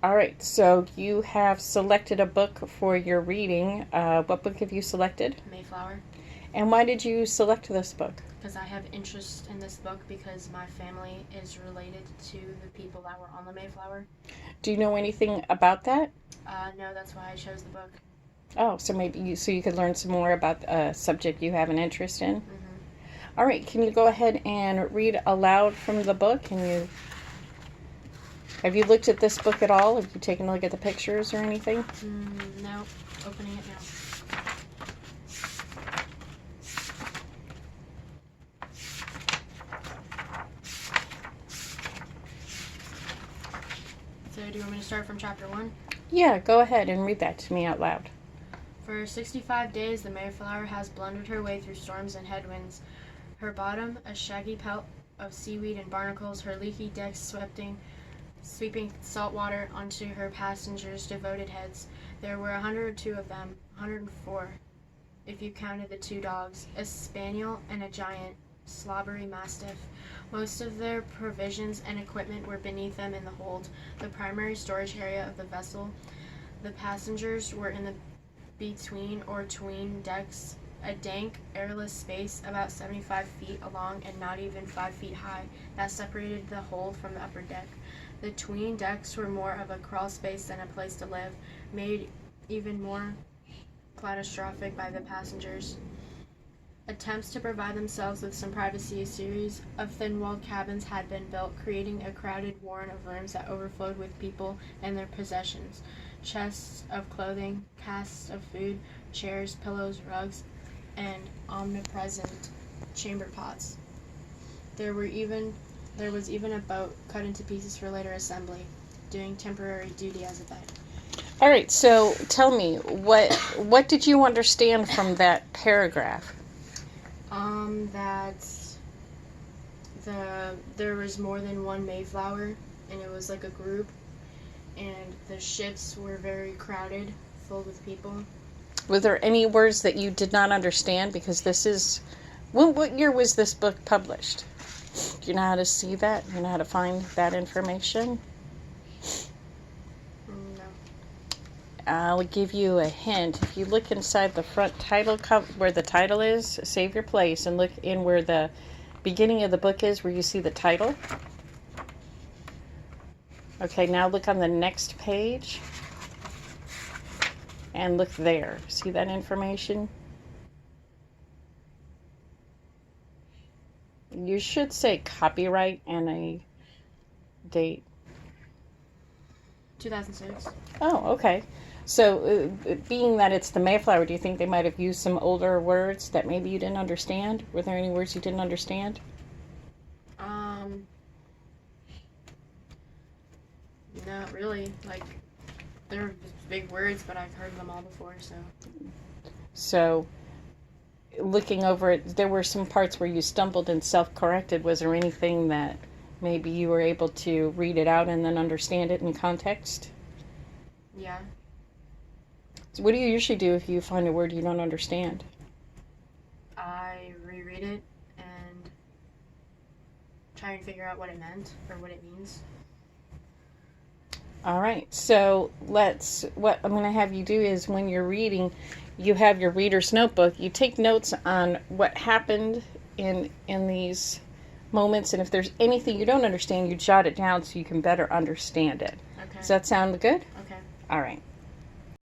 All right, so you have selected a book for your reading. What book have you selected? Mayflower. And why did you select this book? Because I have interest in this book because my family is related to the people that were on the Mayflower. Do you know anything about that? No, that's why I chose the book. Oh, so maybe you could learn some more about a subject you have an interest in. All right, can you go ahead and read aloud from the book? Have you looked at this book at all? Have you taken a look at the pictures or anything? No, opening it now. So, do you want me to start from chapter 1? Yeah, go ahead and read that to me out loud. For 65 days, the Mayflower has blundered her way through storms and headwinds. Her bottom, a shaggy pelt of seaweed and barnacles, her leaky decks sweeping salt water onto her passengers' devoted heads. There were 102 of them, 104, if you counted the 2 dogs, a spaniel and a giant, slobbery mastiff. Most of their provisions and equipment were beneath them in the hold, the primary storage area of the vessel. The passengers were in the between or tween decks, a dank, airless space about 75 feet along and not even 5 feet high that separated the hold from the upper deck. The tween decks were more of a crawl space than a place to live, made even more claustrophobic by the passengers. Attempts to provide themselves with some privacy, a series of thin-walled cabins had been built, creating a crowded warren of rooms that overflowed with people and their possessions. Chests of clothing, casks of food, chairs, pillows, rugs, and omnipresent chamber pots. There was even a boat cut into pieces for later assembly, doing temporary duty as a bed. All right, so tell me, what did you understand from that paragraph? That there was more than one Mayflower, and it was like a group, and the ships were very crowded, filled with people. Were there any words that you did not understand? Because what year was this book published? Do you know how to see that? Do you know how to find that information? No. I'll give you a hint. If you look inside the front title where the title is, Save Your Place, and look in where the beginning of the book is, where you see the title. Okay, now look on the next page. And look there. See that information? You should say copyright and a date. 2006. Oh, okay. So, being that it's the Mayflower, do you think they might have used some older words that maybe you didn't understand? Were there any words you didn't understand? Not really. Like, they're big words, but I've heard them all before, so. So, looking over it, there were some parts where you stumbled and self-corrected. Was there anything that maybe you were able to read it out and then understand it in context? Yeah. So what do you usually do if you find a word you don't understand? I reread it and try and figure out what it meant or what it means. All right. So what I'm going to have you do is when you're reading, you have your reader's notebook. You take notes on what happened in these moments, and if there's anything you don't understand, you jot it down so you can better understand it. Okay. Does that sound good? Okay. All right.